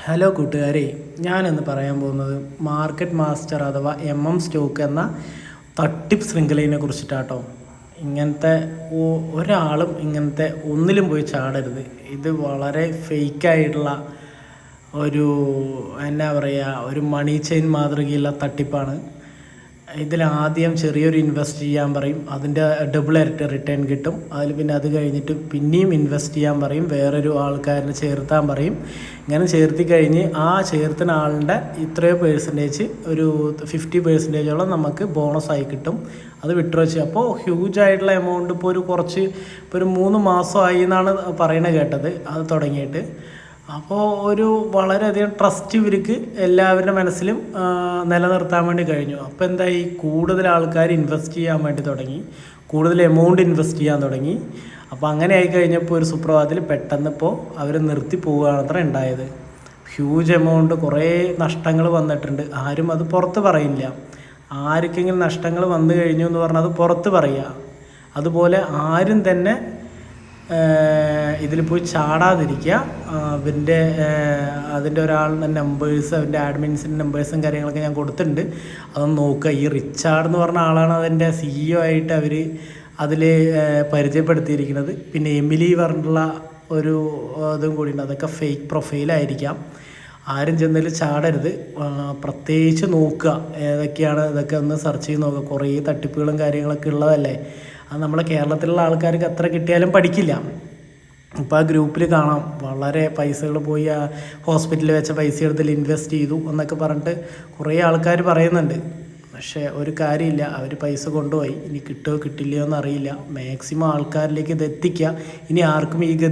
Hello കൂട്ടുകാരെ, ഞാനിന്ന് പറയാൻ പോകുന്നത് മാർക്കറ്റ് മാസ്റ്റർ അഥവാ സ്റ്റോക്ക് എന്ന തട്ടിപ്പ് ശൃംഖലയെ കുറിച്ചിട്ടാട്ടോ. ഇങ്ങനത്തെ ഒരാളും ഇങ്ങനത്തെ ഒന്നിലും പോയി ചാടരുത്. ഇത് വളരെ ഫേക്കായിട്ടുള്ള ഒരു എന്നാ പറയുക, ഒരു മണി ചെയിൻ മാതൃകയുള്ള തട്ടിപ്പാണ്. ഇതിലാദ്യം ചെറിയൊരു ഇൻവെസ്റ്റ് ചെയ്യാൻ പറയും, അതിൻ്റെ ഡബിൾ ഇരട്ടി റിട്ടേൺ കിട്ടും. അതിൽ പിന്നെ അത് കഴിഞ്ഞിട്ട് പിന്നെയും ഇൻവെസ്റ്റ് ചെയ്യാൻ പറയും, വേറൊരു ആൾക്കാരിനെ ചേർത്താൻ പറയും. ഇങ്ങനെ ചേർത്തി കഴിഞ്ഞ് ആ ചേർത്തുന്ന ആളുടെ ഇത്രയോ പേഴ്സൻറ്റേജ്, ഒരു 50% നമുക്ക് ബോണസായി കിട്ടും. അത് വിട്രോ ചെയ്യും. അപ്പോൾ ഹ്യൂജ് ആയിട്ടുള്ള എമൗണ്ട് ഇപ്പോൾ ഒരു 3 മാസമായി എന്നാണ് പറയുന്നത് കേട്ടത് അത് തുടങ്ങിയിട്ട്. അപ്പോൾ വളരെയധികം ട്രസ്റ്റ് ഇവർക്ക് എല്ലാവരുടെ മനസ്സിലും നിലനിർത്താൻ വേണ്ടി കഴിഞ്ഞു. അപ്പോൾ എന്തായി, കൂടുതൽ ആൾക്കാർ ഇൻവെസ്റ്റ് ചെയ്യാൻ വേണ്ടി തുടങ്ങി, കൂടുതൽ എമൗണ്ട് ഇൻവെസ്റ്റ് ചെയ്യാൻ തുടങ്ങി. അപ്പോൾ അങ്ങനെ ആയി കഴിഞ്ഞപ്പോൾ ഒരു സുപ്രഭാതത്തിൽ പെട്ടെന്ന് ഇപ്പോൾ അവർ നിർത്തി പോവുകയാണത്ര ഉണ്ടായത്. ഹ്യൂജ് എമൗണ്ട്, കുറേ നഷ്ടങ്ങൾ വന്നിട്ടുണ്ട്. ആരും അത് പുറത്ത് പറയില്ല. ആർക്കെങ്കിലും നഷ്ടങ്ങൾ വന്നു കഴിഞ്ഞു എന്ന് പറഞ്ഞാൽ അത് പുറത്ത് പറയുക. അതുപോലെ ആരും തന്നെ ഇതിൽ പോയി ചാടാതിരിക്കുക. അതിൻ്റെ ഒരാളുടെ നമ്പേഴ്സ്, അതിൻ്റെ ആഡ്മിൻസിൻ്റെ നമ്പേഴ്സും കാര്യങ്ങളൊക്കെ ഞാൻ കൊടുത്തിട്ടുണ്ട്. അതൊന്ന് നോക്കുക. ഈ റിച്ചാർഡ് എന്ന് പറഞ്ഞ ആളാണ് അതിൻ്റെ CEO ആയിട്ട് അവർ അതിൽ പരിചയപ്പെടുത്തിയിരിക്കുന്നത്. പിന്നെ എമിലി പറഞ്ഞിട്ടുള്ള ഒരു ഇതും കൂടിയുണ്ട്. അതൊക്കെ ഫേക്ക് പ്രൊഫൈലായിരിക്കാം. ആരും ചെന്നതിൽ ചാടരുത്. പ്രത്യേകിച്ച് നോക്കുക ഏതൊക്കെയാണ്, ഇതൊക്കെ ഒന്ന് സെർച്ച് ചെയ്ത് നോക്കുക. കുറേ തട്ടിപ്പുകളും കാര്യങ്ങളൊക്കെ ഉള്ളതല്ലേ. അത് നമ്മളെ കേരളത്തിലുള്ള ആൾക്കാർക്ക് എത്ര കിട്ടിയാലും പഠിക്കില്ല. ഇപ്പോൾ ആ ഗ്രൂപ്പിൽ കാണാം, വളരെ പൈസകൾ പോയി ആ ഹോസ്പിറ്റലിൽ വെച്ച പൈസ എടുത്തിൽ ഇൻവെസ്റ്റ് ചെയ്തു എന്നൊക്കെ പറഞ്ഞിട്ട് കുറേ ആൾക്കാർ പറയുന്നുണ്ട്. പക്ഷേ ഒരു കാര്യമില്ല, അവർ പൈസ കൊണ്ടുപോയി. ഇനി കിട്ടുമോ കിട്ടില്ലയോ എന്നറിയില്ല. മാക്സിമം ആൾക്കാരിലേക്ക് ഇത് എത്തിക്കുക. ഇനി ആർക്കും ഈ ഗതി